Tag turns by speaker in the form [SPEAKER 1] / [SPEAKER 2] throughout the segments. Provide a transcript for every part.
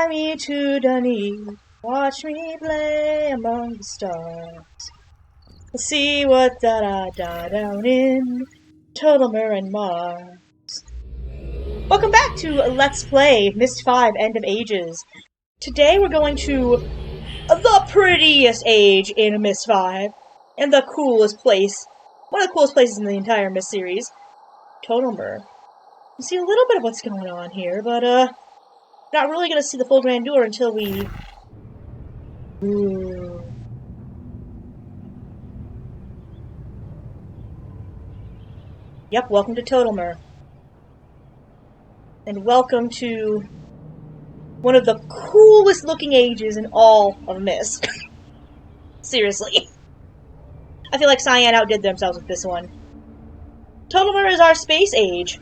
[SPEAKER 1] me to Dunedin, watch me play among the stars. Let's see what da-da-da down in Todelmer and Mars. Welcome back to Let's Play Myst V End of Ages. Today we're going to the prettiest age in Myst V, and the coolest place, one of the coolest places in the entire Myst series, Todelmer. You see a little bit of what's going on here, but not really going to see the full grandeur until we... Ooh. Yep, welcome to Todelmer. And welcome to one of the coolest looking ages in all of Myst. Seriously. I feel like Cyan outdid themselves with this one. Todelmer is our space age.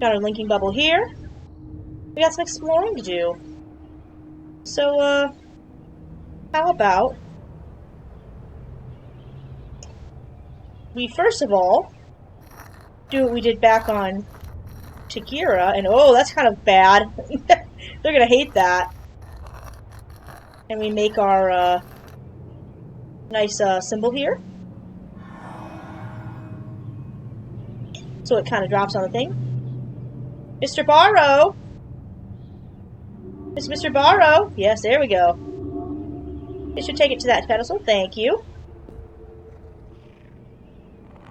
[SPEAKER 1] Got our linking bubble here. We got some exploring to do. So, how about we first of all do what we did back on Tagira, and oh, that's kind of bad. They're gonna hate that. And we make our nice symbol here. So it kind of drops on the thing. Mr. Barrow! It's Mr. Barrow! Yes, there we go. It should take it to that pedestal, thank you.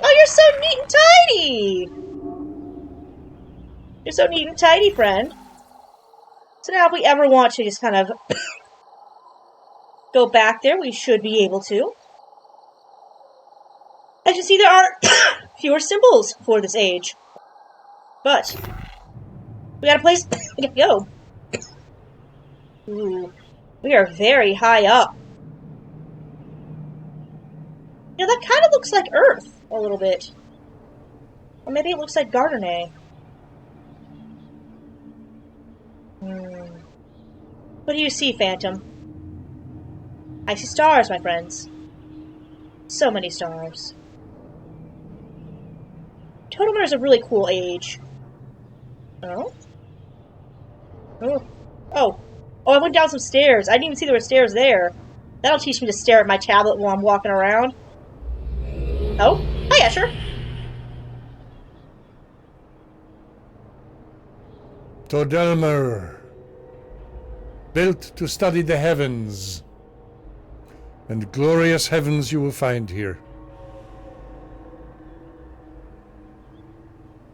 [SPEAKER 1] Oh, you're so neat and tidy! You're so neat and tidy, friend. So now if we ever want to just kind of go back there, we should be able to. As you see, there are fewer symbols for this age. But we got a place we gotta go. Ooh, we are very high up. You know, that kind of looks like Earth a little bit. Or maybe it looks like Gardner. What do you see, Phantom? I see stars, my friends. So many stars. Todelmer is a really cool age. Oh? Oh. Oh. Oh, I went down some stairs. I didn't even see there were stairs there. That'll teach me to stare at my tablet while I'm walking around. Oh? Oh yeah, sure.
[SPEAKER 2] Todelmer, built to study the heavens, and glorious heavens you will find here.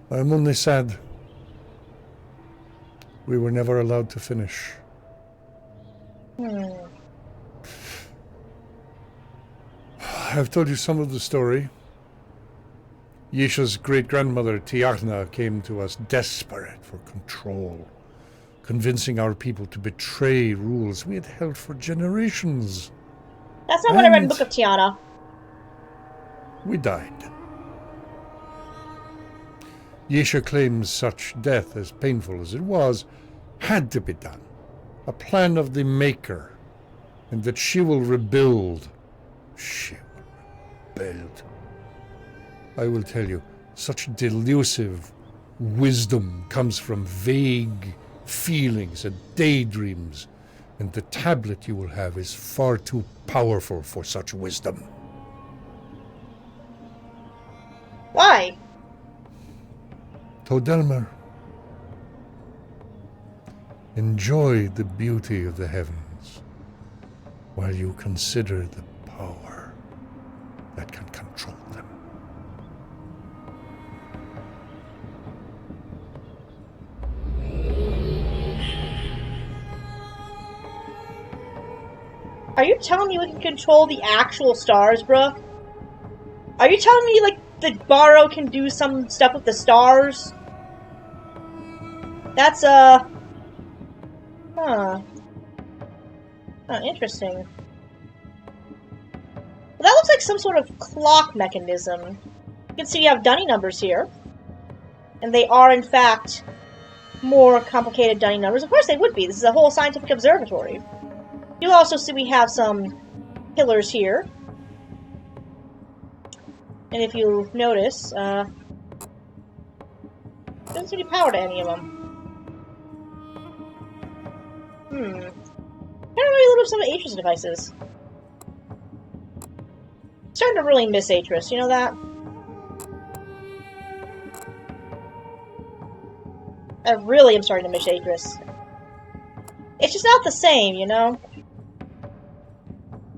[SPEAKER 2] I am only sad we were never allowed to finish. I've told you some of the story. Yesha's great-grandmother, Tiarna, came to us desperate for control, convincing our people to betray rules we had held for generations.
[SPEAKER 1] That's not what I read in the Book of Tiana.
[SPEAKER 2] We died. Yesha claims such death, as painful as it was, had to be done. A plan of the Maker, and that she will rebuild. She will rebuild. I will tell you, such delusive wisdom comes from vague feelings and daydreams, and the tablet you will have is far too powerful for such wisdom.
[SPEAKER 1] Why?
[SPEAKER 2] Todelmer, enjoy the beauty of the heavens while you consider the power that can control them.
[SPEAKER 1] Are you telling me we can control the actual stars, bruh? Are you telling me, like, the Barrow can do some stuff with the stars? That's, Huh. Oh, interesting. Well, that looks like some sort of clock mechanism. You can see we have Dunning numbers here. And they are, in fact, more complicated Dunning numbers. Of course they would be. This is a whole scientific observatory. You'll also see we have some pillars here. And if you notice, there doesn't seem to be power to any of them. I don't really love some of Atris' devices. Starting to really miss Atris, you know that? I really am starting to miss Atris. It's just not the same, you know?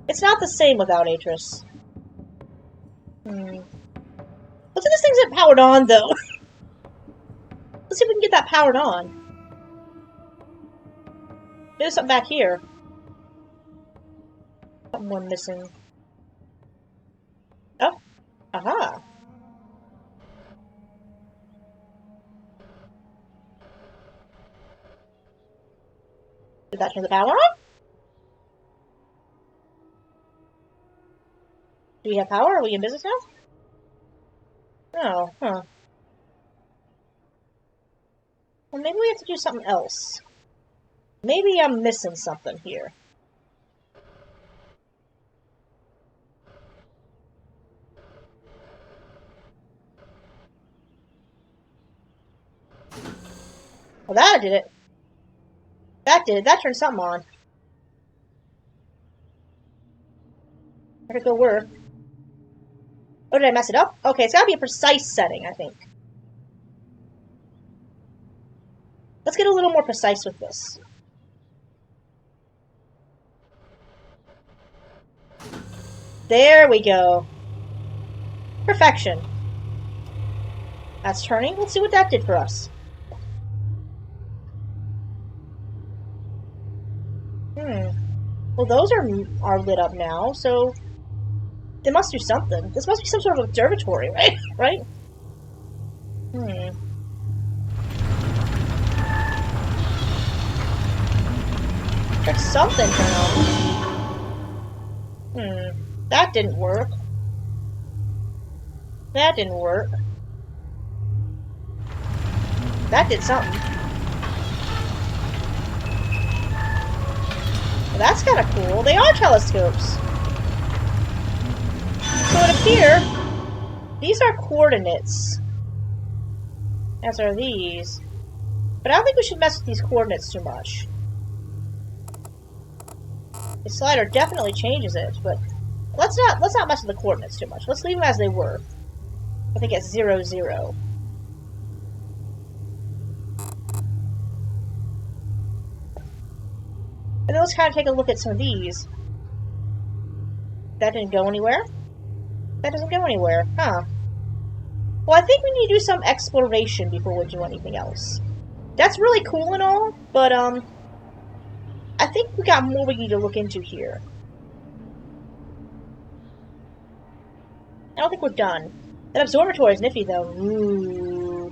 [SPEAKER 1] It's not the same without Atris. Let's see if this thing's get powered on, though. Let's see if we can get that powered on. There's something back here. Something we're missing. Oh. Aha. Did that turn the power on? Do we have power? Are we in business now? No. Huh. Well, maybe we have to do something else. Maybe I'm missing something here. Well, that did it. That did it. That turned something on. Where'd it go work? Oh, did I mess it up? Okay, it's gotta be a precise setting, I think. Let's get a little more precise with this. There we go. Perfection. That's turning. Let's see what that did for us. Well, those are lit up now, so they must do something. This must be some sort of observatory, right? Right? There's something turn on. That didn't work. That didn't work. That did something. Well, that's kind of cool. They are telescopes. So it appears these are coordinates, as are these. But I don't think we should mess with these coordinates too much. The slider definitely changes it, but let's not mess with the coordinates too much. Let's leave them as they were. I think it's 0, 0. And then let's kind of take a look at some of these. That didn't go anywhere? That doesn't go anywhere, huh? Well, I think we need to do some exploration before we do anything else. That's really cool and all, but, I think we got more we need to look into here. I don't think we're done. That observatory is nifty, though. Ooh.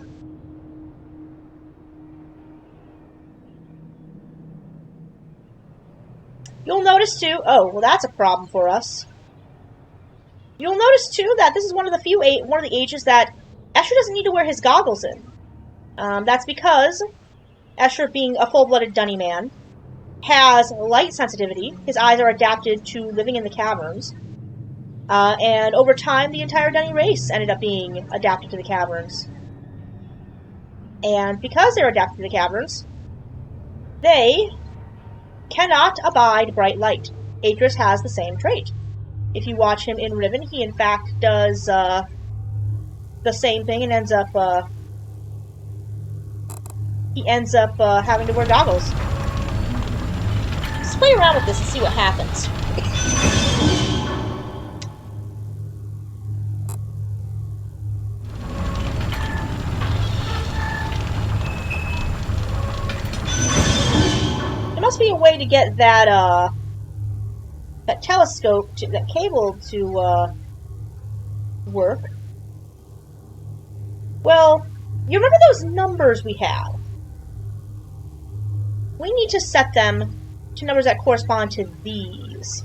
[SPEAKER 1] You'll notice, too... Oh, well, that's a problem for us. You'll notice, too, that this is one of the ages that Escher doesn't need to wear his goggles in. That's because Escher, being a full-blooded dunny man, has light sensitivity. His eyes are adapted to living in the caverns. And over time, the entire dunny race ended up being adapted to the caverns. And because they're adapted to the caverns, they cannot abide bright light. Atris has the same trait. If you watch him in Riven, he in fact does the same thing and ends up having to wear goggles. Let's play around with this and see what happens. There must be a way to get that that telescope, that cable to work. Well, you remember those numbers we have? We need to set them to numbers that correspond to these.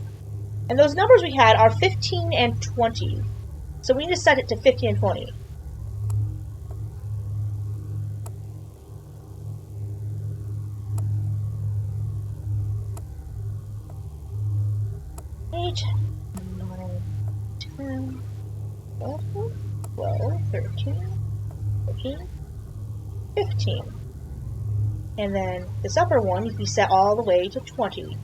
[SPEAKER 1] And those numbers we had are 15 and 20. So we need to set it to 15 and 20. Eight, 9, 10, 11, 12, 13, 14, 15. And then this upper one needs to be set all the way to 20.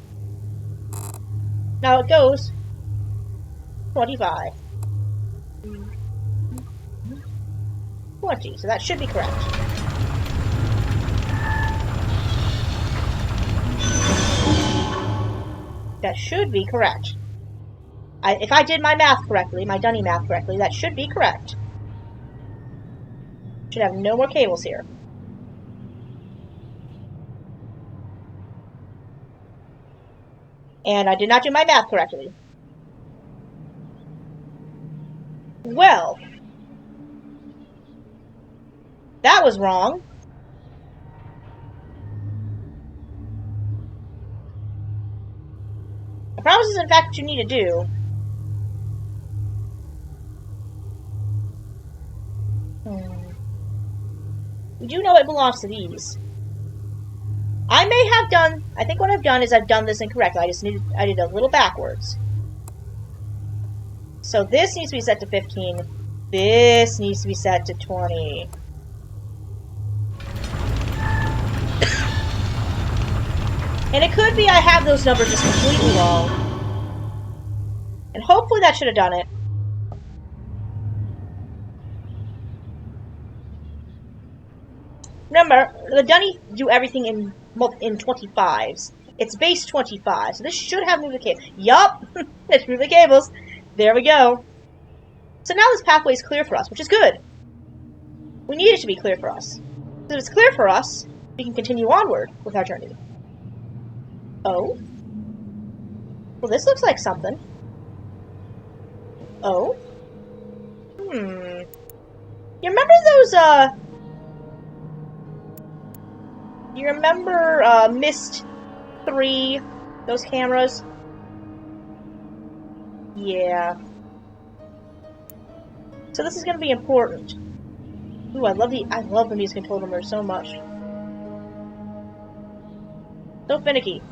[SPEAKER 1] Now it goes 25. 20, so that should be correct. That should be correct. If I did my math correctly, my dunny math correctly, that should be correct. Should have no more cables here. And I did not do my math correctly. Well, that was wrong. I promise this is in fact what you need to do. We do know it belongs to these. I think what I've done is I've done this incorrectly. I did a little backwards. So this needs to be set to 15. This needs to be set to 20. And it could be I have those numbers just completely wrong. And hopefully that should have done it. Remember, the dunny do everything in 25s. It's base 25, so this should have moved the cable. Yup! Let's move the cables. There we go. So now this pathway is clear for us, which is good. We need it to be clear for us. So if it's clear for us, we can continue onward with our journey. Oh? Well, this looks like something. Oh? You remember those, You remember, Myst V, those cameras? Yeah. So this is going to be important. Ooh, I love the music in Todelmer so much. So finicky.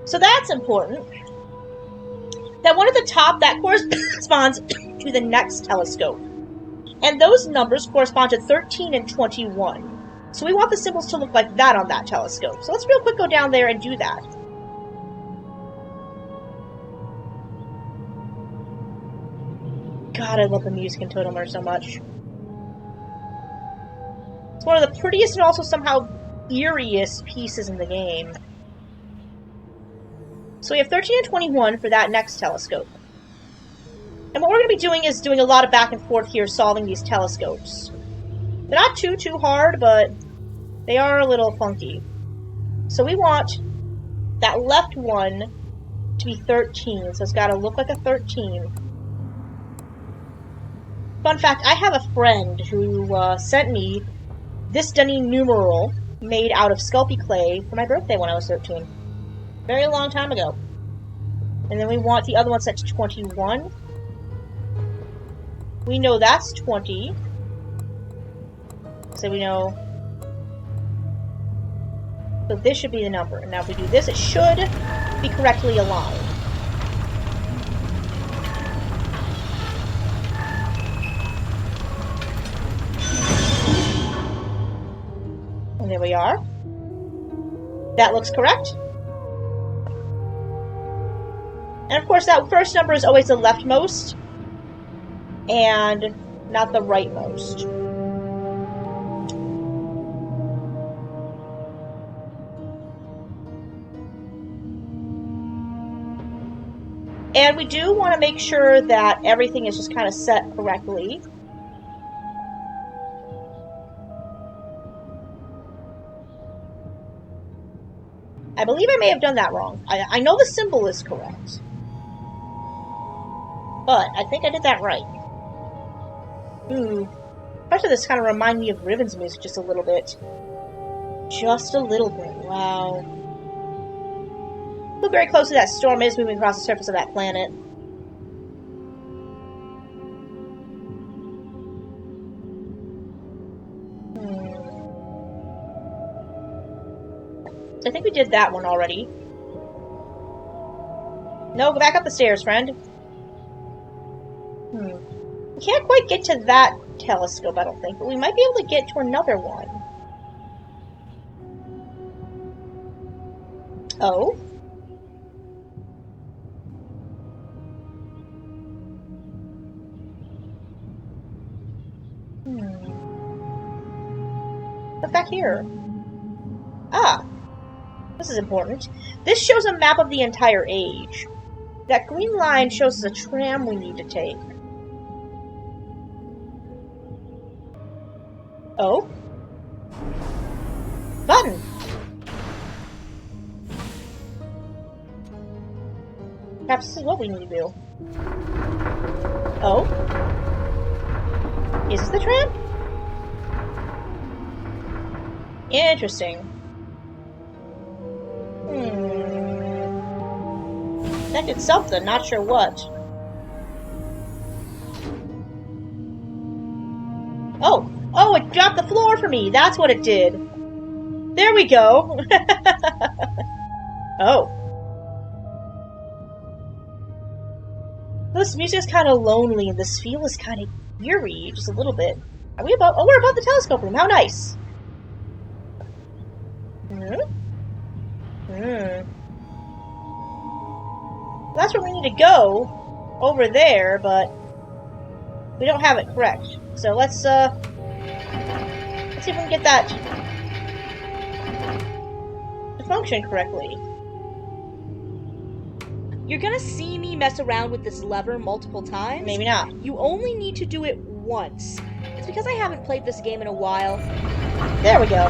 [SPEAKER 1] So that's important. That one at the top, that corresponds to the next telescope. And those numbers correspond to 13 and 21. So we want the symbols to look like that on that telescope. So let's real quick go down there and do that. God, I love the music in Todelmer so much. It's one of the prettiest and also somehow eeriest pieces in the game. So we have 13 and 21 for that next telescope. And what we're going to be doing is doing a lot of back and forth here, solving these telescopes. They're not too hard, but they are a little funky. So we want that left one to be 13, so it's got to look like a 13. Fun fact, I have a friend who sent me this dunny numeral made out of Sculpey clay for my birthday when I was 13. Very long time ago. And then we want the other one set to 21. We know that's 20. So we know... So this should be the number. And now if we do this, it should be correctly aligned. And there we are. That looks correct. And of course, that first number is always the leftmost, and not the rightmost. And we do want to make sure that everything is just kind of set correctly. I believe I may have done that wrong. I know the symbol is correct. But I think I did that right. Especially this kind of remind me of Ribbon's music just a little bit. Just a little bit. Wow. Look very close to that storm is moving across the surface of that planet. I think we did that one already. No, go back up the stairs, friend. We can't quite get to that telescope, I don't think, but we might be able to get to another one. Oh? What's back here? Ah, this is important. This shows a map of the entire age. That green line shows us a tram we need to take. Oh? Button! Perhaps this is what we need to do. Oh? Is this the tram? Interesting. That did something, not sure what. Oh! Oh, it dropped the floor for me! That's what it did! There we go! Oh. This music is kind of lonely, and this feel is kind of eerie, just a little bit. Are we about? Oh, we're above the telescope room. How nice! That's where we need to go, over there, but we don't have it correct. So let's see if we can get that to function correctly.
[SPEAKER 3] You're gonna see me mess around with this lever multiple times.
[SPEAKER 1] Maybe not.
[SPEAKER 3] You only need to do it once. It's because I haven't played this game in a while.
[SPEAKER 1] There we go.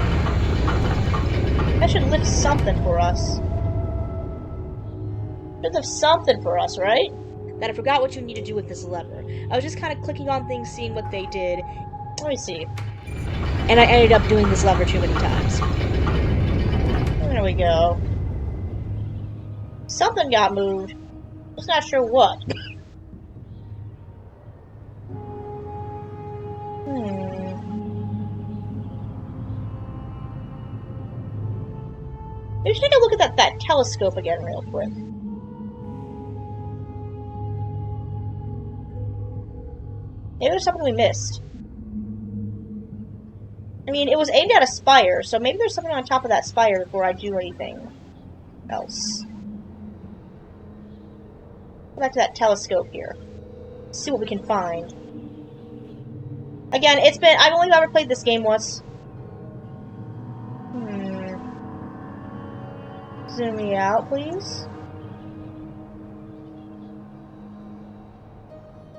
[SPEAKER 1] That should lift something for us. Should lift something for us, right?
[SPEAKER 3] That I forgot what you need to do with this lever. I was just kind of clicking on things, seeing what they did.
[SPEAKER 1] Let me see.
[SPEAKER 3] And I ended up doing this lever too many times.
[SPEAKER 1] There we go. Something got moved. Just not sure what. Maybe we should take a look at that telescope again real quick. Maybe there's something we missed. I mean, it was aimed at a spire, so maybe there's something on top of that spire before I do anything else. Go back to that telescope here. See what we can find. Again, I've only ever played this game once. Zoom me out, please.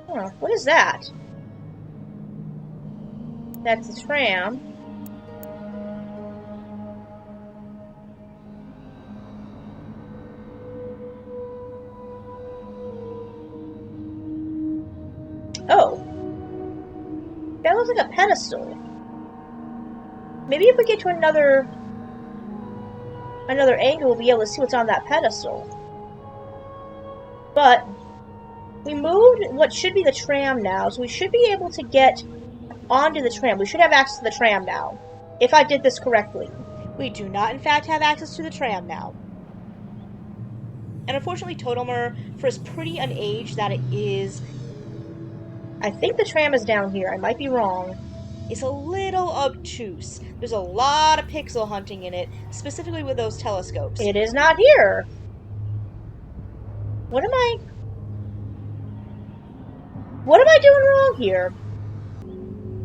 [SPEAKER 1] Huh, what is that? That's the tram. Oh. That looks like a pedestal. Maybe if we get to another angle, we'll be able to see what's on that pedestal. But we moved what should be the tram now, so we should be able to get onto the tram. We should have access to the tram now, if I did this correctly.
[SPEAKER 3] We do not, in fact, have access to the tram now. And unfortunately, Todelmer, for as pretty an age that it is,
[SPEAKER 1] I think the tram is down here. I might be wrong.
[SPEAKER 3] It's a little obtuse. There's a lot of pixel hunting in it, specifically with those telescopes.
[SPEAKER 1] It is not here. What am I doing wrong here?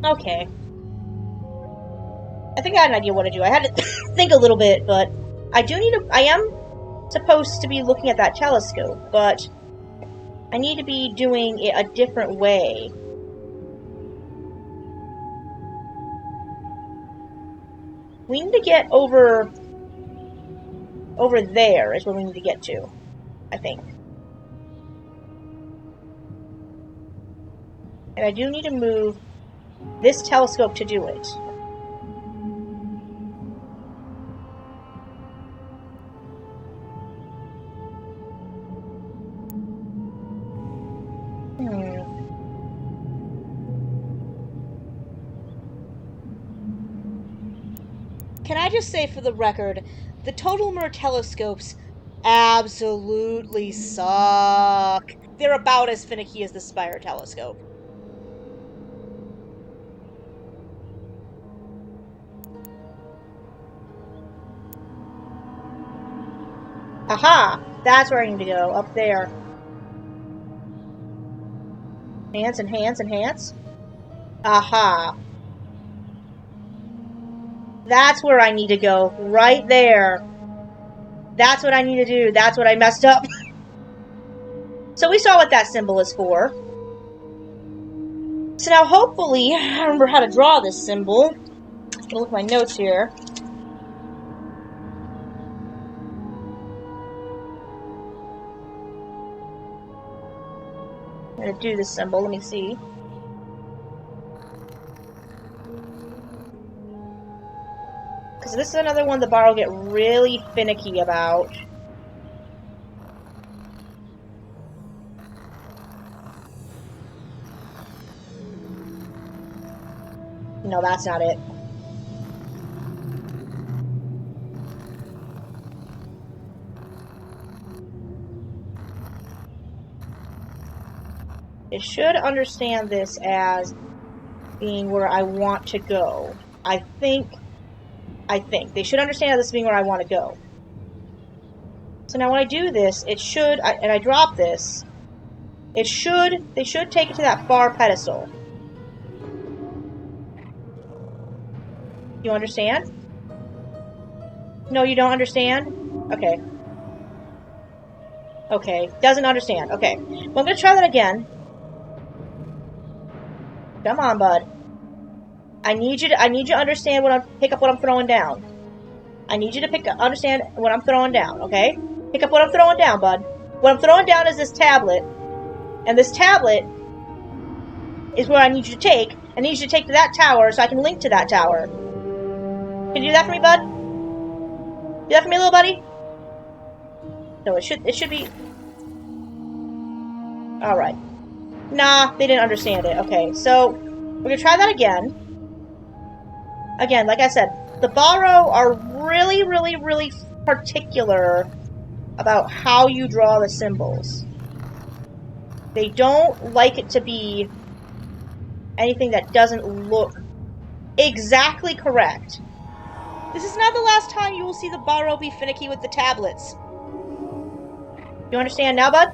[SPEAKER 1] Okay. I think I had an idea what to do. I had to think a little bit, but I am supposed to be looking at that telescope, but I need to be doing it a different way. We need to get over there is where we need to get to, I think. And I do need to move this telescope to do it.
[SPEAKER 3] Can I just say for the record, the Todelmer telescopes absolutely suck. They're about as finicky as the Spire telescope.
[SPEAKER 1] Aha! That's where I need to go. Up there. Enhance, enhance, enhance. Aha. That's where I need to go. Right there. That's what I need to do. That's what I messed up. So we saw what that symbol is for. So now hopefully I remember how to draw this symbol. I'm gonna look at my notes here. I'm gonna do this symbol. Let me see. Because this is another one the bar will get really finicky about. No, that's not it. It should understand this as being where I want to go. I think. They should understand this being where I want to go. So now when I do this, it should, and I drop this, they should take it to that far pedestal. You understand? No, you don't understand? Okay. Okay, doesn't understand. Okay, well, I'm gonna try that again. Come on, bud. I need you to understand pick up what I'm throwing down. I need you to understand what I'm throwing down, okay? Pick up what I'm throwing down, bud. What I'm throwing down is this tablet, and this tablet is where I need you to take. I need you to take to that tower so I can link to that tower. Can you do that for me, bud? Do that for me, little buddy? No, it should be... Alright. Nah, they didn't understand it. Okay, so we're gonna try that again. Again, like I said, the Borrow are really, really, really particular about how you draw the symbols. They don't like it to be anything that doesn't look exactly correct. This is not the last time you will see the Borrow be finicky with the tablets. You understand now, bud?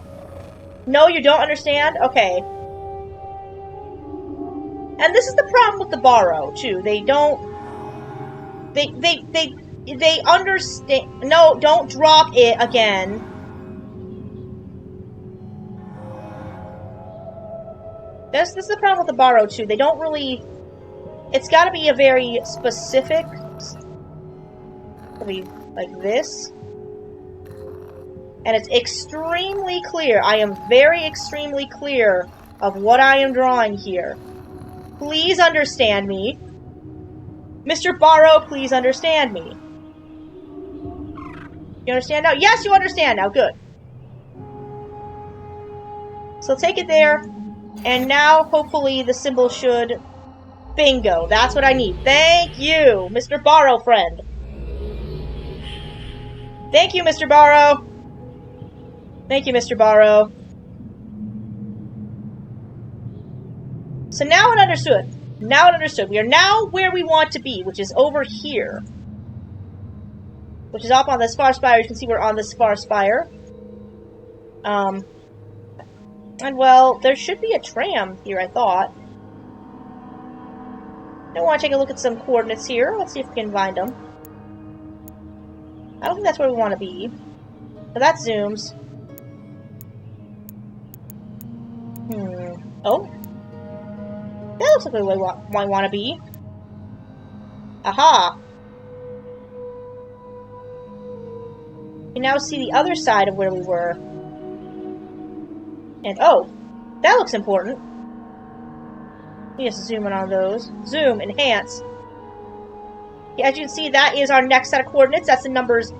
[SPEAKER 1] No, you don't understand? Okay. And this is the problem with the Borrow, too. They don't... They understand... No, don't drop it again. This is the problem with the Borrow, too. They don't really... It's gotta be a very specific... like this. And it's extremely clear. I am very extremely clear of what I am drawing here. Please understand me. Mr. Borrow, please understand me. You understand now? Yes, you understand now. Good. So take it there. And now, hopefully, the symbol should... Bingo. That's what I need. Thank you, Mr. Borrow friend. Thank you, Mr. Borrow. Thank you, Mr. Borrow. So now it understood. Now it understood. We are now where we want to be, which is over here. Which is up on this far spire. You can see we're on this far spire. And well, there should be a tram here, I thought. I want to take a look at some coordinates here. Let's see if we can find them. I don't think that's where we want to be. But that zooms. Oh? That looks like where we might want to be. Aha! You now see the other side of where we were. And oh! That looks important. Let me just zoom in on those. Zoom, enhance. Yeah, as you can see, that is our next set of coordinates. That's the numbers,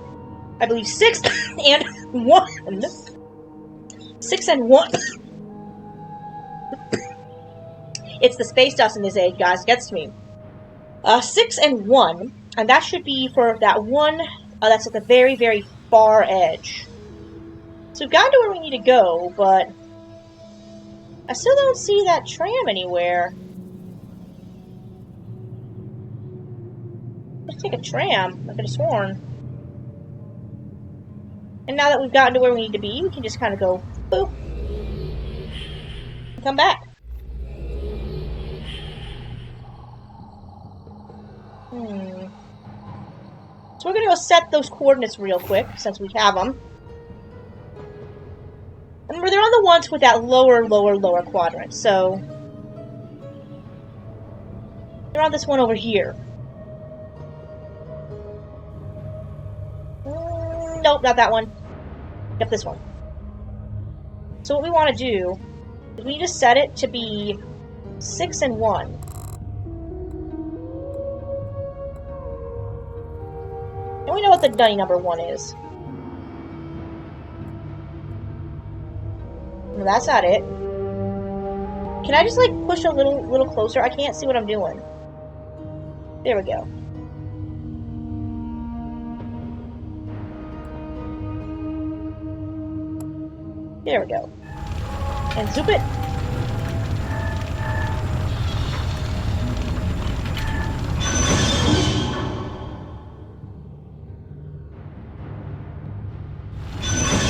[SPEAKER 1] I believe, 6 and 1. 6 and 1. It's the space dust in this age, guys. It gets to me. 6 and 1. And that should be for that one that's at the very, very far edge. So we've gotten to where we need to go, but I still don't see that tram anywhere. Let's take a tram. I could have sworn. And now that we've gotten to where we need to be, we can just kind of go, boop, and come back. So we're going to go set those coordinates real quick, since we have them. And they're on the ones with that lower quadrant, so... they're on this one over here. Nope, not that one. Yep, this one. So what we want to do is we just set it to be 6 and 1. And we know what the dunny number 1 is. No, that's not it. Can I just, like, push a little closer? I can't see what I'm doing. There we go. There we go. And zoop it.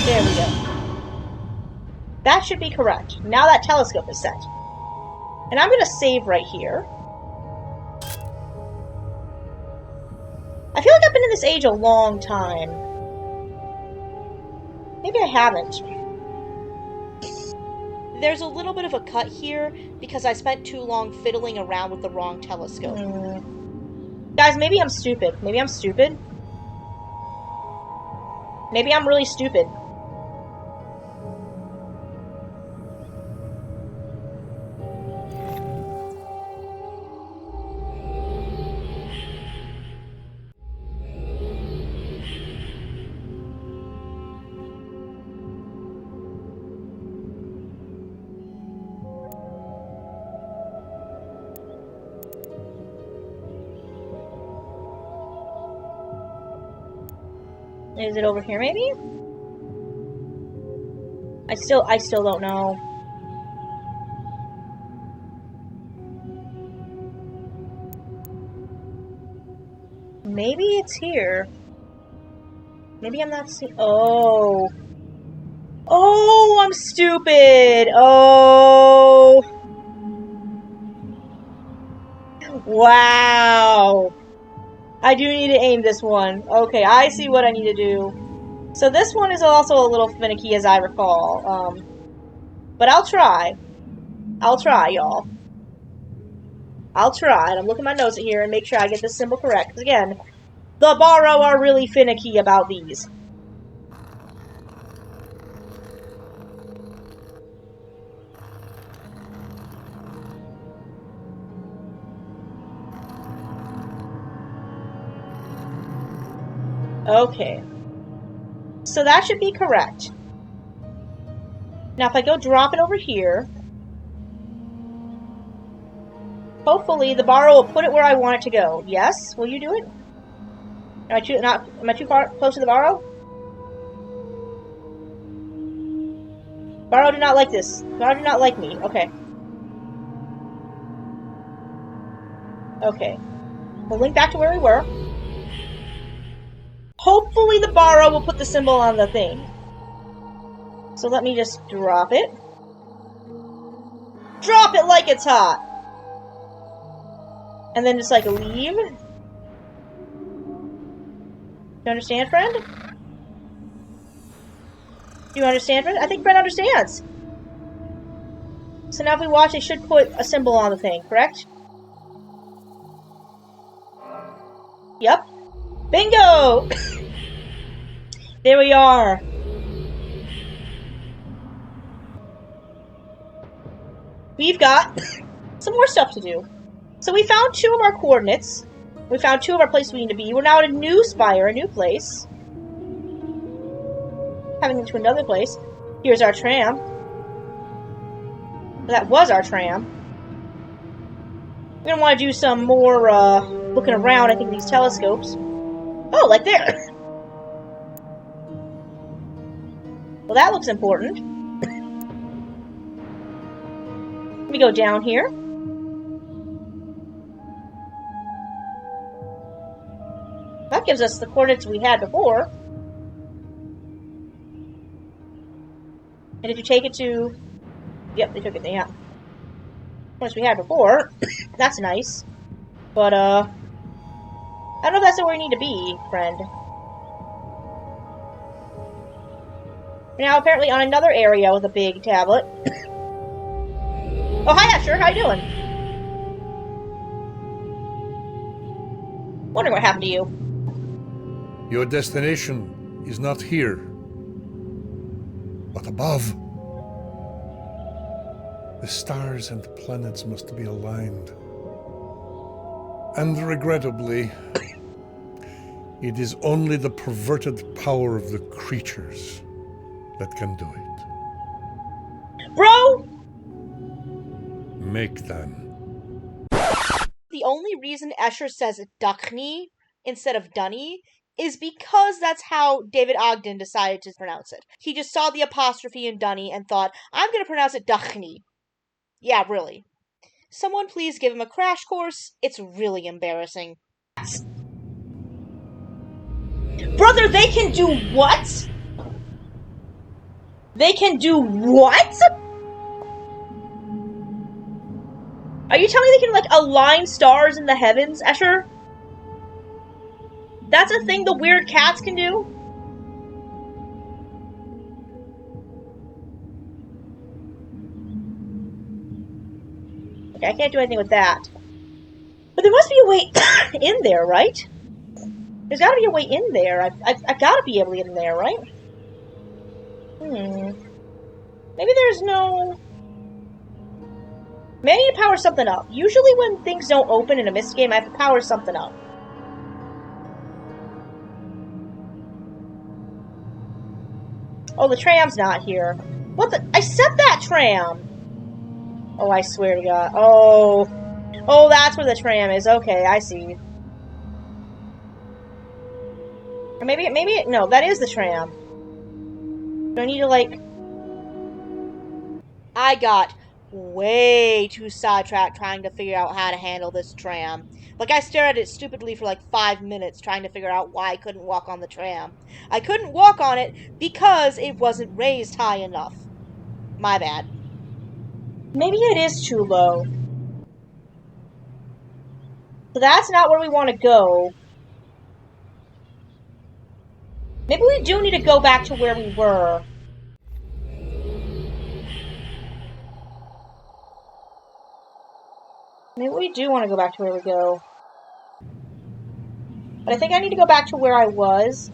[SPEAKER 1] There we go. That should be correct. Now that telescope is set. And I'm going to save right here. I feel like I've been in this age a long time. Maybe I haven't.
[SPEAKER 3] There's a little bit of a cut here because I spent too long fiddling around with the wrong telescope.
[SPEAKER 1] Guys, maybe I'm stupid. Maybe I'm stupid. Maybe I'm really stupid. Is it over here, maybe? I still don't know. Maybe it's here. Maybe I'm not seeing... Oh. Oh, I'm stupid. Oh. Wow. I do need to aim this one. Okay, I see what I need to do. So this one is also a little finicky, as I recall. But I'll try. I'll try, y'all. I'll try. And I'm looking at my notes here and make sure I get this symbol correct. Because again, the Borrow are really finicky about these. Okay. So that should be correct. Now if I go drop it over here, hopefully the Borrow will put it where I want it to go. Yes? Will you do it? Am I too far close to the Borrow? Borrow do not like this. Borrow do not like me. Okay. Okay. We'll link back to where we were. Hopefully the Borrow will put the symbol on the thing. So let me just drop it. Drop it like it's hot! And then just like leave. You understand, friend? Do you understand, friend? I think friend understands. So now if we watch, it should put a symbol on the thing, correct? Yep. Bingo! There we are. We've got some more stuff to do. So we found 2 of our coordinates. We found 2 of our places we need to be. We're now at a new spire, a new place. Having into another place. Here's our tram. That was our tram. We're gonna want to do some more looking around, I think, these telescopes. Oh, like there! Well, that looks important. Let me go down here. That gives us the coordinates we had before. And did you take it to... Yep, they took it, yeah. Once we had before. That's nice. But, I don't know if that's where we need to be, friend. We're now apparently on another area with a big tablet. Oh, hi, Asher. How you doing? Wondering what happened to you.
[SPEAKER 2] Your destination is not here, but above. The stars and planets must be aligned. And regrettably, it is only the perverted power of the creatures that can do it.
[SPEAKER 1] Bro!
[SPEAKER 2] Make them.
[SPEAKER 3] The only reason Escher says Duchny instead of Dunny is because that's how David Ogden decided to pronounce it. He just saw the apostrophe in Dunny and thought, I'm going to pronounce it Duchny. Yeah, really. Someone please give him a crash course. It's really embarrassing.
[SPEAKER 1] Brother, they can do what? They can do what? Are you telling me they can, like, align stars in the heavens, Escher? That's a thing the weird cats can do? Okay, I can't do anything with that. But there must be a way in there, right? There's gotta be a way in there. I gotta be able to get in there, right? Maybe there's no... Maybe I need to power something up. Usually when things don't open in a Myst game, I have to power something up. Oh, the tram's not here. What the... I set that tram! Oh, I swear to God. Oh. Oh, that's where the tram is. Okay, I see. Or maybe, no, that is the tram. Do I need to, like...
[SPEAKER 3] I got way too sidetracked trying to figure out how to handle this tram. Like, I stared at it stupidly for like 5 minutes trying to figure out why I couldn't walk on the tram. I couldn't walk on it because it wasn't raised high enough. My bad.
[SPEAKER 1] Maybe it is too low. So that's not where we want to go. Maybe we do need to go back to where we were. Maybe we do want to go back to where we go. But I think I need to go back to where I was.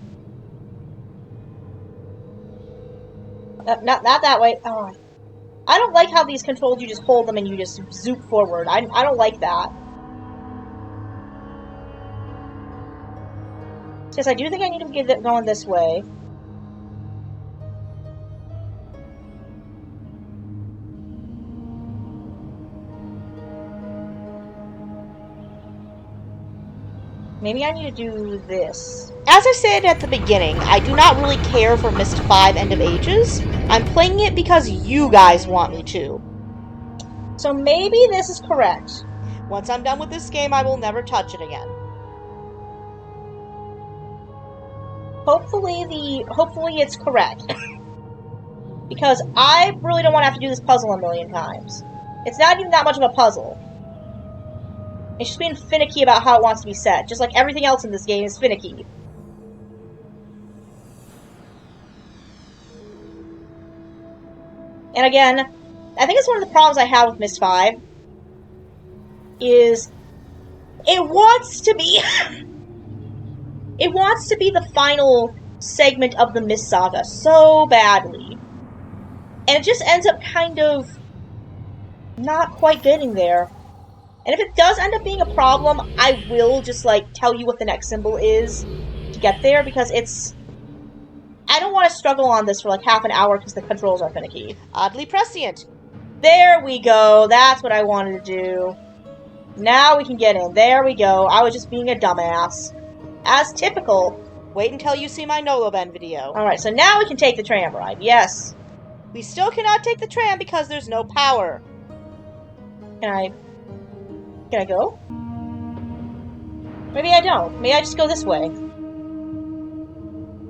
[SPEAKER 1] Not that way. Oh. I don't like how these controls, you just hold them and you just zoop forward. I don't like that. Yes, I do think I need to get it going this way. Maybe I need to do this.
[SPEAKER 3] As I said at the beginning, I do not really care for Myst V End of Ages. I'm playing it because you guys want me to.
[SPEAKER 1] So maybe this is correct.
[SPEAKER 3] Once I'm done with this game, I will never touch it again.
[SPEAKER 1] Hopefully it's correct. Because I really don't want to have to do this puzzle a million times. It's not even that much of a puzzle. It's just being finicky about how it wants to be set. Just like everything else in this game is finicky. And again, I think it's one of the problems I have with Myst V. Is... It wants to be... It wants to be the final segment of the Myst saga so badly. And it just ends up kind of... not quite getting there. And if it does end up being a problem, I will just, like, tell you what the next symbol is to get there, because it's... I don't want to struggle on this for, like, half an hour because the controls are finicky.
[SPEAKER 3] Oddly prescient.
[SPEAKER 1] There we go. That's what I wanted to do. Now we can get in. There we go. I was just being a dumbass. As typical.
[SPEAKER 3] Wait until you see my Noloben video.
[SPEAKER 1] Alright, so now we can take the tram ride. Yes.
[SPEAKER 3] We still cannot take the tram because there's no power.
[SPEAKER 1] Can I go? Maybe I don't. Maybe I just go this way.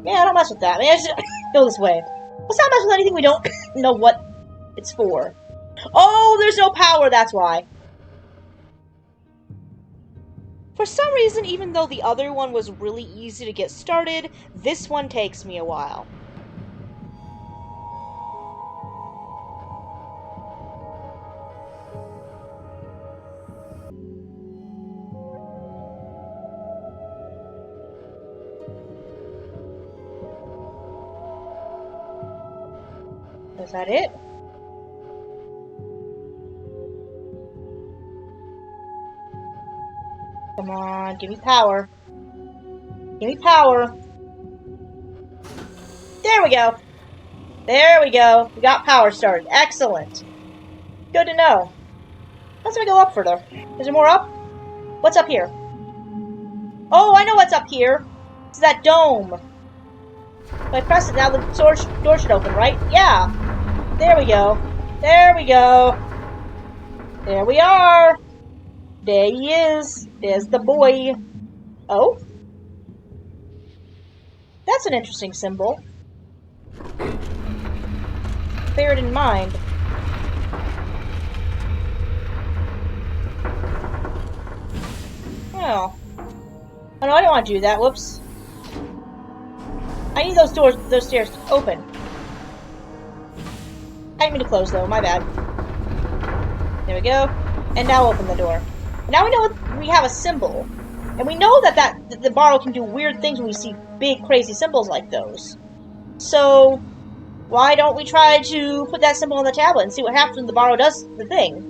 [SPEAKER 1] Yeah, I don't mess with that. Maybe I just go this way.
[SPEAKER 3] Let's not mess with anything we don't know what it's for. Oh, there's no power, that's why. For some reason, even though the other one was really easy to get started, this one takes me a while. Is that it? Come on, give me power. Give me power. There we go. There we go. We got power started. Excellent. Good to know. Let's go up further. Is there more up? What's up here? Oh, I know what's up here. It's that dome. If I press it now, the door should open, right? Yeah. There we go. There we go. There we are. There he is. There's the boy. Oh? That's an interesting symbol. Bear it in mind. Oh. Oh no, I don't want to do that. Whoops. I need those stairs open. I didn't mean to close though, my bad. There we go. And now open the door. Now we know we have a symbol. And we know that the borrow can do weird things when we see big, crazy symbols like those. So, why don't we try to put that symbol on the tablet and see what happens when the borrow does the thing?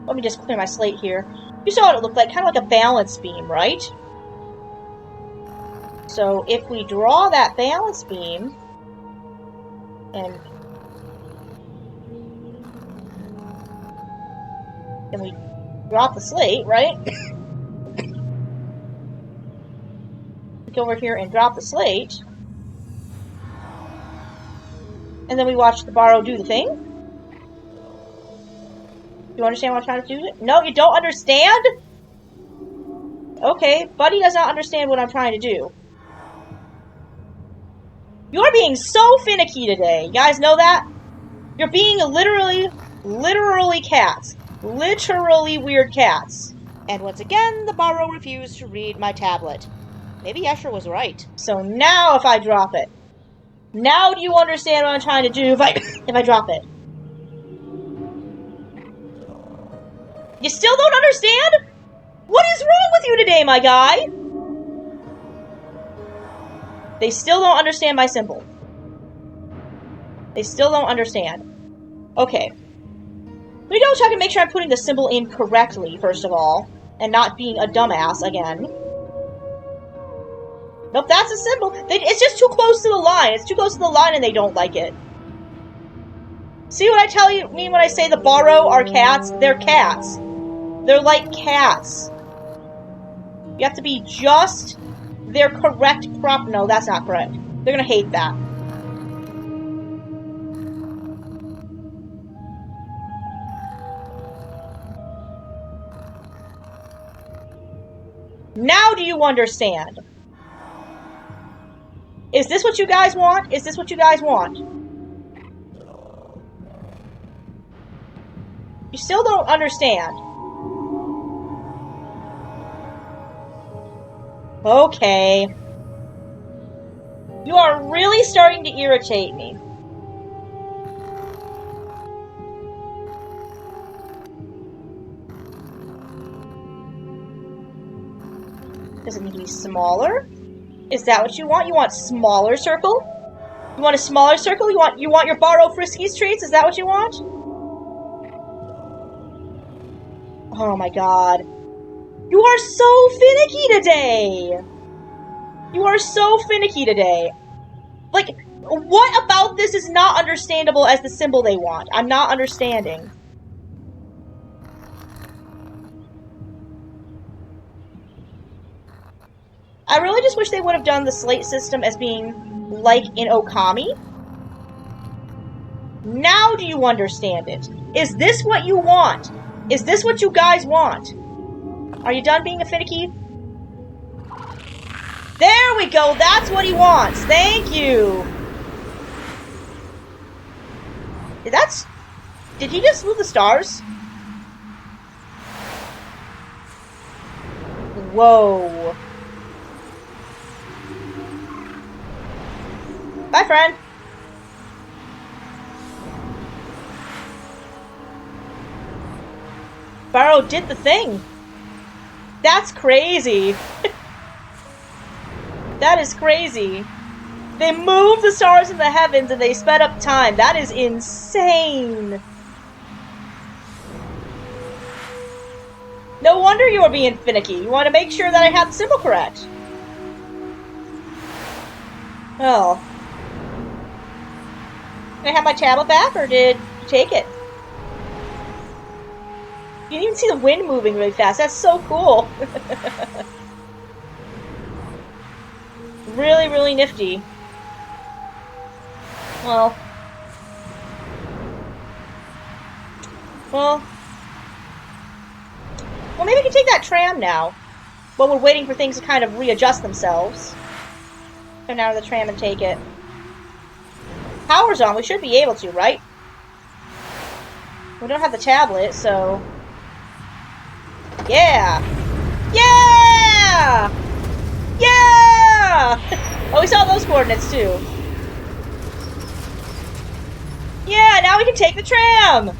[SPEAKER 3] Let me just clear my slate here. You saw what it looked like, kind of like a balance beam, right? So, if we draw that balance beam, and we drop the slate, right? Go over here and drop the slate. And then we watch the borrow do the thing. Do you understand what I'm trying to do? No, you don't understand? Okay, Buddy does not understand what I'm trying to do. You're being so finicky today. You guys know that? You're being literally cats. Literally weird cats. And once again, the borrow refused to read my tablet. Maybe Escher was right. So now if I drop it. Now do you understand what I'm trying to do if I drop it? You still don't understand? What is wrong with you today, my guy? They still don't understand my symbol. They still don't understand. Okay. Let me double check and make sure I'm putting the symbol in correctly, first of all. And not being a dumbass again. Nope, that's a symbol. It's just too close to the line. It's too close to the line and they don't like it. See what I mean when I say the borrow are cats? They're cats. They're like cats. You have to be just their correct prop. No, that's not correct. They're gonna hate that. Now do you understand? Is this what you guys want? Is this what you guys want? You still don't understand. Okay. You are really starting to irritate me. Does it need to be smaller? Is that what you want? You want smaller circle? You want a smaller circle? You want your borrow Friskies treats? Is that what you want? Oh my god. You are so finicky today! You are so finicky today. Like, what about this is not understandable as the symbol they want? I'm not understanding. I really just wish they would have done the slate system as being like in Okami. Now do you understand it? Is this what you want? Is this what you guys want? Are you done being a finicky? There we go! That's what he wants! Thank you! Did he just move the stars? Whoa. Bye, friend. Barrow did the thing. That's crazy. That is crazy. They moved the stars in the heavens and they sped up time. That is insane. No wonder you were being finicky. You want to make sure that I have the symbol correct. Oh. Did I have my tablet back, or did you take it? You can even see the wind moving really fast. That's so cool. Really, really nifty. Well, maybe we can take that tram now. While we're waiting for things to kind of readjust themselves. Come down to the tram and take it. Power's on. We should be able to, right? We don't have the tablet, so... Yeah! Yeah! Yeah! Oh, we saw those coordinates, too. Yeah, now we can take the tram!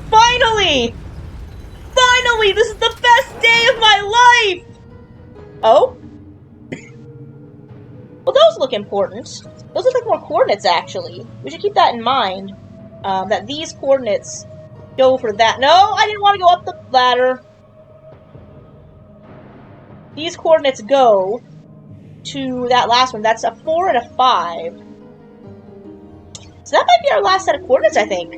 [SPEAKER 3] Finally! Finally! This is the best day of my life! Oh? Well, those look important. Those look like more coordinates, actually. We should keep that in mind. That these coordinates go for that. No, I didn't want to go up the ladder. These coordinates go to that last one. That's a 4 and a 5. So that might be our last set of coordinates, I think.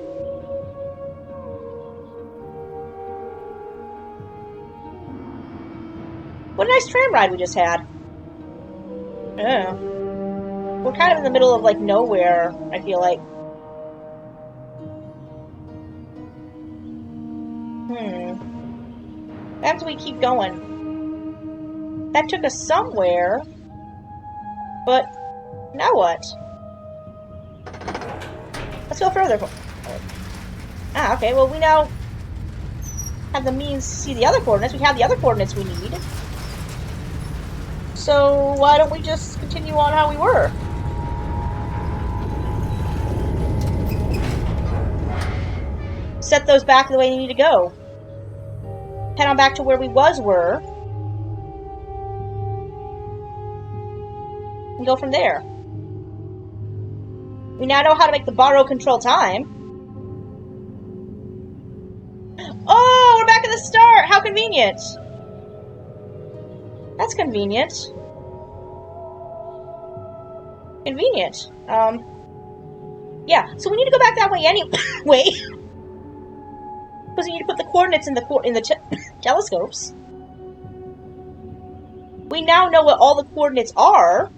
[SPEAKER 3] What a nice tram ride we just had. Yeah. We're kind of in the middle of, like, nowhere, I feel like. After we keep going. That took us somewhere. But, now what? Let's go further. Ah, okay, well, we now have the means to see the other coordinates. We have the other coordinates we need. So, why don't we just continue on how we were? Set those back the way you need to go. Head on back to where we were. And go from there. We now know how to make the borrow control time. Oh, we're back at the start! How convenient! That's convenient. Convenient. Yeah, so we need to go back that way anyway. Because we need to put the coordinates in the telescopes. We now know what all the coordinates are.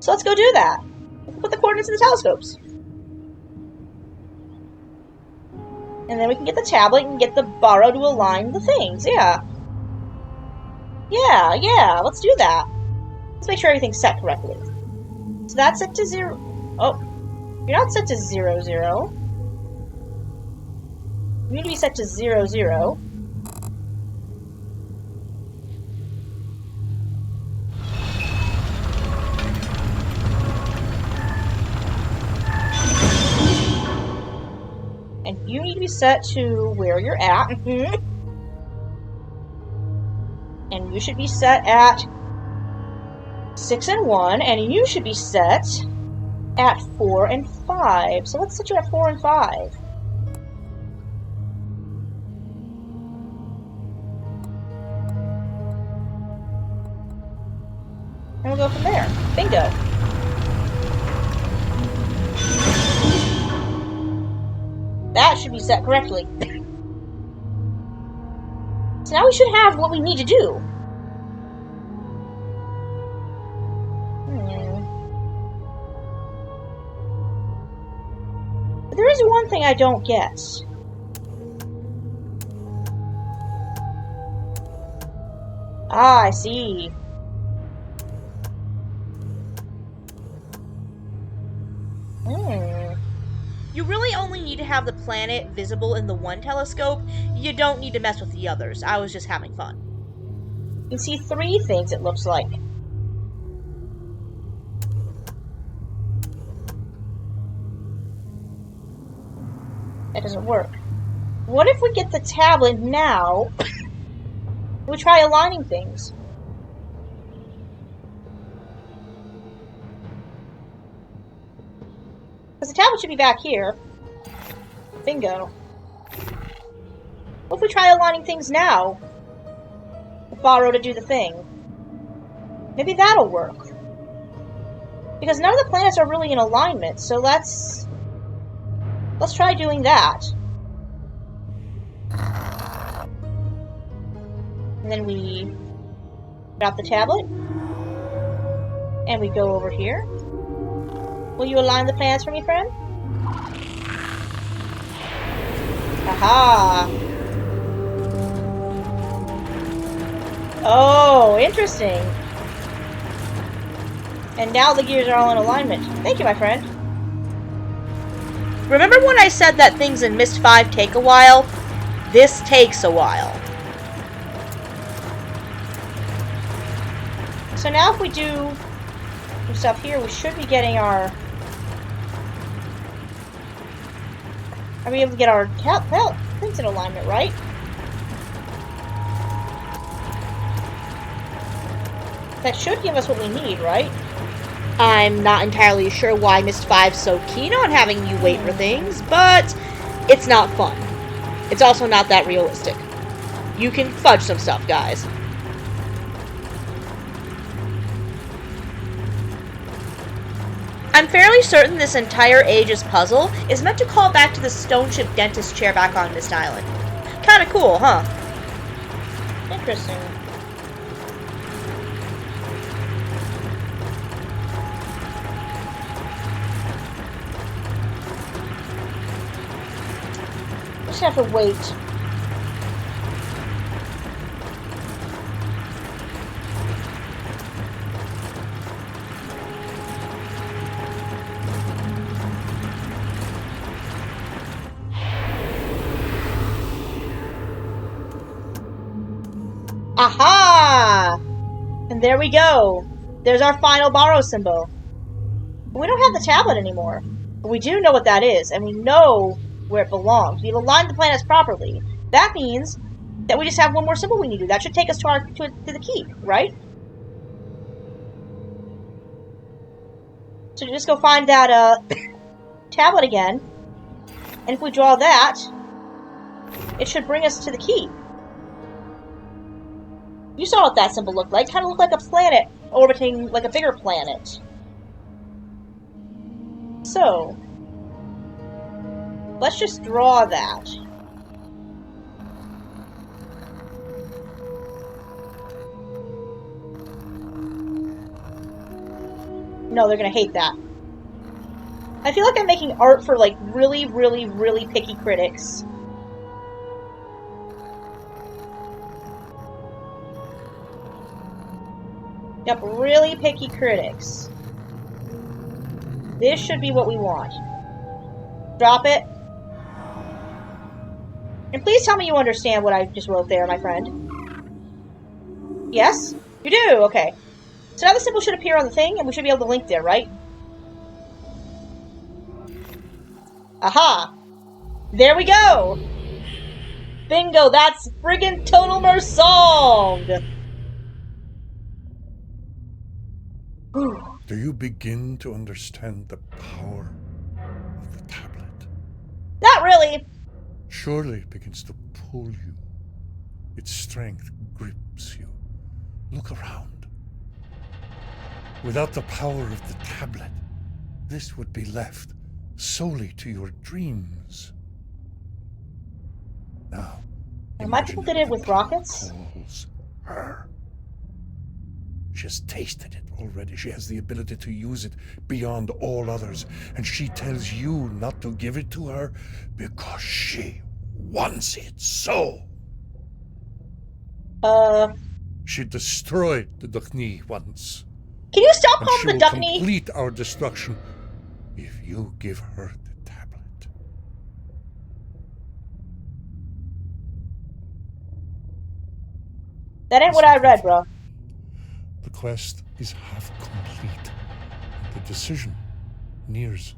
[SPEAKER 3] So let's go do that. Put the coordinates in the telescopes. And then we can get the tablet and get the borrow to align the things. Yeah. Yeah, let's do that. Let's make sure everything's set correctly. So that's set to 0. Oh, you're not set to 0, 0. You need to be set to 0, 0. And you need to be set to where you're at. And you should be set at 6 and 1, and you should be set at 4 and 5. So let's set you at 4 and 5. And we'll go from there. Bingo. That should be set correctly. So now we should have what we need to do. But there is one thing I don't get. Ah, I see.
[SPEAKER 1] Hmm.
[SPEAKER 3] You really only need to have the planet visible in the one telescope. You don't need to mess with the others. I was just having fun.
[SPEAKER 1] You can see 3 things, it looks like. That doesn't work. What if we get the tablet now? We try aligning things. Because the tablet should be back here. Bingo. What if we try aligning things now? Borrow to do the thing. Maybe that'll work. Because none of the planets are really in alignment, so let's try doing that. And then we drop the tablet. And we go over here. Will you align the planets for me, friend? Aha! Oh, interesting. And now the gears are all in alignment. Thank you, my friend.
[SPEAKER 3] Remember when I said that things in Myst V take a while? This takes a while.
[SPEAKER 1] So now if we do some stuff here, we should be getting our... Are we able to get our things in alignment, right? That should give us what we need, right?
[SPEAKER 3] I'm not entirely sure why Myst V's so keen on having you wait for things, but it's not fun. It's also not that realistic. You can fudge some stuff, guys. I'm fairly certain this entire Aegis puzzle is meant to call back to the stone ship dentist chair back on Myst Island. Kinda cool, huh?
[SPEAKER 1] Interesting. Just have to wait. Aha! And there we go. There's our final borrow symbol. But we don't have the tablet anymore. But we do know what that is, and we know where it belongs. We've aligned the planets properly. That means that we just have one more symbol we need to do. That should take us to the key, right? So just go find that tablet again. And if we draw that, it should bring us to the key. You saw what that symbol looked like. Kind of looked like a planet orbiting like a bigger planet. So, let's just draw that. No, they're gonna hate that. I feel like I'm making art for like really, really, really picky critics. Yep, really picky critics. This should be what we want. Drop it. And please tell me you understand what I just wrote there, my friend. Yes? You do? Okay. So now the symbol should appear on the thing, and we should be able to link there, right? Aha! There we go! Bingo, that's friggin' Todelmer solved!
[SPEAKER 2] Do you begin to understand the power of the tablet?
[SPEAKER 1] Not really.
[SPEAKER 2] Surely it begins to pull you. Its strength grips you. Look around. Without the power of the tablet, this would be left solely to your dreams. Now,
[SPEAKER 1] My people did it with rockets?
[SPEAKER 2] calls her. She has tasted it already. She has the ability to use it beyond all others. And she tells you not to give it to her because she wants it so. She destroyed the Duckney once.
[SPEAKER 1] Can you stop
[SPEAKER 2] And
[SPEAKER 1] calling
[SPEAKER 2] she
[SPEAKER 1] the
[SPEAKER 2] will
[SPEAKER 1] Duckney?
[SPEAKER 2] complete our destruction if you give her the tablet.
[SPEAKER 1] That ain't what I read, bro.
[SPEAKER 2] The quest is half complete. The decision nears.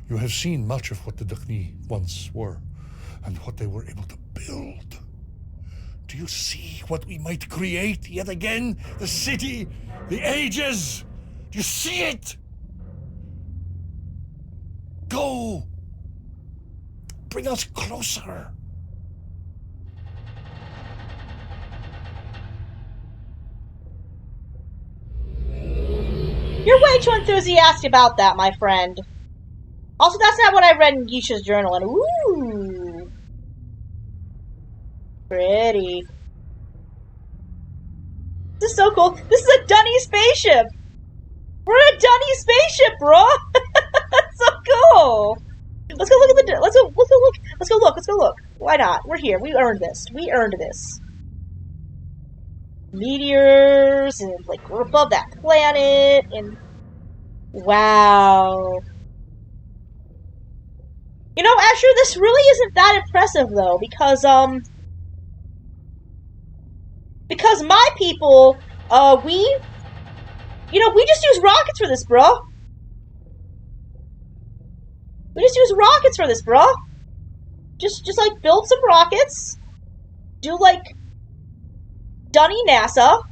[SPEAKER 2] You have seen much of what the Dukhni once were, and what they were able to build. Do you see what we might create yet again? The city, the ages. Do you see it? Go. Bring us closer.
[SPEAKER 1] You're way too enthusiastic about that, my friend. Also, that's not what I read in Yisha's journal, and ooh. Pretty. This is so cool. This is a Dunny spaceship! We're in a Dunny spaceship, bro! That's so cool! Let's go look at the... Let's go look. Why not? We're here. We earned this. Meteors, and, like, we're above that planet, and... Wow. You know, Asher, this really isn't that impressive, though, because my people, we just use rockets for this, bro. Just, like, build some rockets, do, like, Dunny NASA,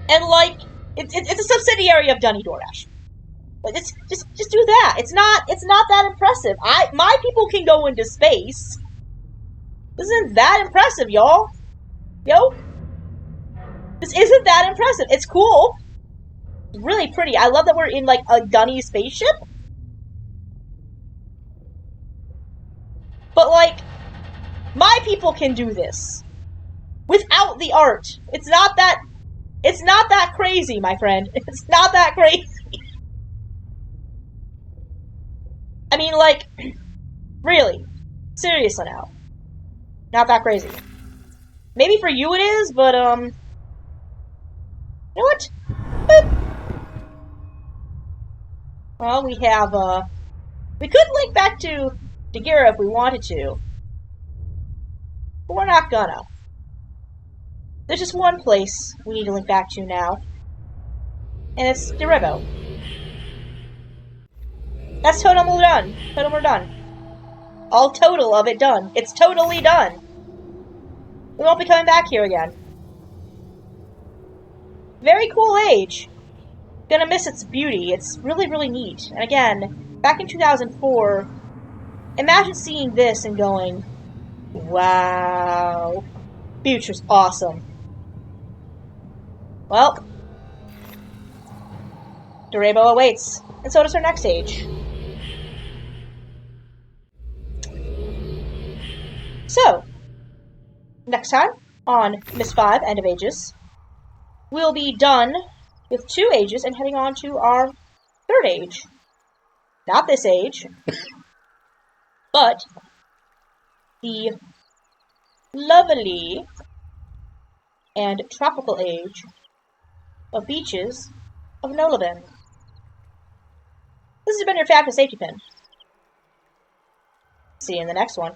[SPEAKER 1] and, like, it's a subsidiary of Dunny DoorDash. It's just do that. It's not that impressive. My people can go into space. This isn't that impressive, y'all. Yo, this isn't that impressive. It's cool. It's really pretty. I love that we're in like a Dunny spaceship. But like, my people can do this without the art. It's not that crazy, my friend. It's not that crazy. I mean, like, really. Seriously now. Not that crazy. Maybe for you it is, but, you know what? Boop. Well, we have, we could link back to Dagira if we wanted to. But we're not gonna. There's just one place we need to link back to now. And it's Derivo. That's Todelmer done. All total of it done. It's totally done. We won't be coming back here again. Very cool age. Gonna miss its beauty. It's really, really neat. And again, back in 2004, imagine seeing this and going, wow. Future's awesome. Well, Dorebo awaits. And so does her next age. So, next time on Myst V, End of Ages, we'll be done with 2 ages and heading on to our 3rd age. Not this age, but the lovely and tropical age of beaches of Nolabin. This has been your Fabulous Safety Pin. See you in the next one.